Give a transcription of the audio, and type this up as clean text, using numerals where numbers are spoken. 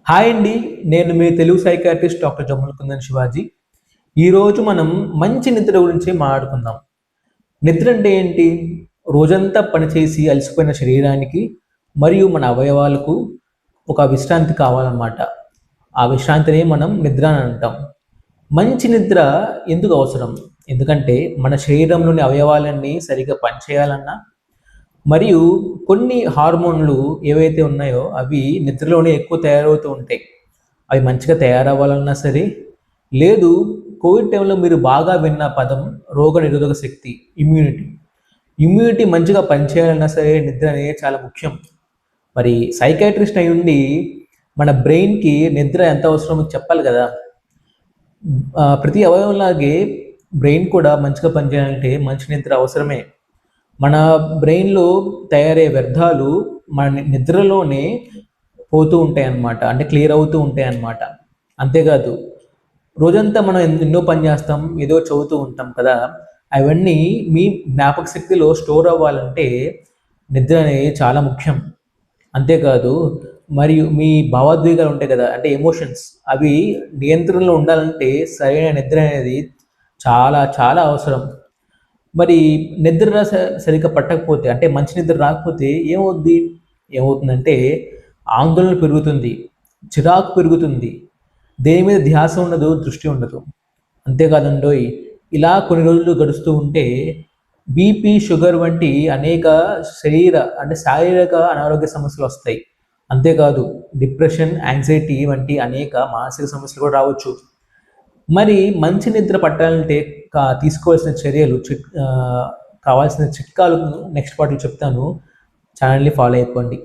Hi అండి. నేను మీ Telugu psychiatrist doctor Jammula kundan Shivaji. ఈరోజు మనం మంచి నిద్ర గురించి మాట్లాడుకుందాం. నిద్ర అంటే ఏంటి? రోజంతా పనిచేసి అలసిపోయిన శరీరానికి మరియు మన అవయవాలకు ఒక విశ్రాంతి కావాలన్నమాట. ఆ విశ్రాంతినే మనం నిద్ర అని అంటాం. మంచి నిద్ర ఎందుకు అవసరం? ఎందుకంటే మన శరీరంలోని అవయవాలన్నీ సరిగ్గా పనిచేయాలన్నా మరియు కొన్ని హార్మోన్లు ఏవైతే ఉన్నాయో అవి నిద్రలోనే ఎక్కువ తయారవుతూ ఉంటాయి. అవి మంచిగా తయారవ్వాలన్నా సరే, లేదు కోవిడ్ టైంలో మీరు బాగా విన్న పదం రోగనిరోధక శక్తి, ఇమ్యూనిటీ. ఇమ్యూనిటీ మంచిగా పనిచేయాలన్నా సరే నిద్ర అనేది చాలా ముఖ్యం. మరి సైకాట్రిస్ట్ అయ్యుండి మన బ్రెయిన్‌కి నిద్ర ఎంత అవసరమో చెప్పాలి కదా! ప్రతి అవయవంలాగే బ్రెయిన్ కూడా మంచిగా పనిచేయాలంటే మంచి నిద్ర అవసరమే. మన బ్రెయిన్‌లో తయారయ్యే వ్యర్థాలు మన నిద్రలోనే పోతూ ఉంటాయన్నమాట. అంటే క్లియర్ అవుతూ ఉంటాయన్నమాట. అంతేకాదు రోజంతా మనం ఎన్నో పని చేస్తాం, ఏదో చదువుతూ ఉంటాం కదా! అవన్నీ మీ జ్ఞాపక శక్తిలో స్టోర్ అవ్వాలంటే నిద్ర అనేది చాలా ముఖ్యం. అంతేకాదు మరియు మీ భావోద్వేగాలు ఉంటాయి కదా! అంటే ఎమోషన్స్ అవి నియంత్రణలో ఉండాలంటే సరైన నిద్ర అనేది చాలా చాలా అవసరం. మరి నిద్ర సరిగ్గా పట్టకపోతే అంటే మంచి నిద్ర రాకపోతే ఏమవుద్ది? ఏమవుతుందంటే ఆందోళన పెరుగుతుంది, చిరాకు పెరుగుతుంది, దేని మీద ధ్యాస ఉండదు, దృష్టి ఉండదు. అంతేకాదండోయ్ ఇలా కొన్ని రోజులు గడుస్తూ ఉంటే బీపీ, షుగర్ వంటి అనేక అంటే శారీరక అనారోగ్య సమస్యలొస్తాయి. అంతేకాదు డిప్రెషన్, యాంగ్జైటీ వంటి అనేక మానసిక సమస్యలు కూడా రావచ్చు. మరి మంచి నిద్ర పట్టాలంటే తీసుకోవాల్సిన చర్యలు కావాల్సిన చిట్కాలు నెక్స్ట్ పార్ట్‌లో చెప్తాను. ఛానెల్‌ని ఫాలో అయిపోండి.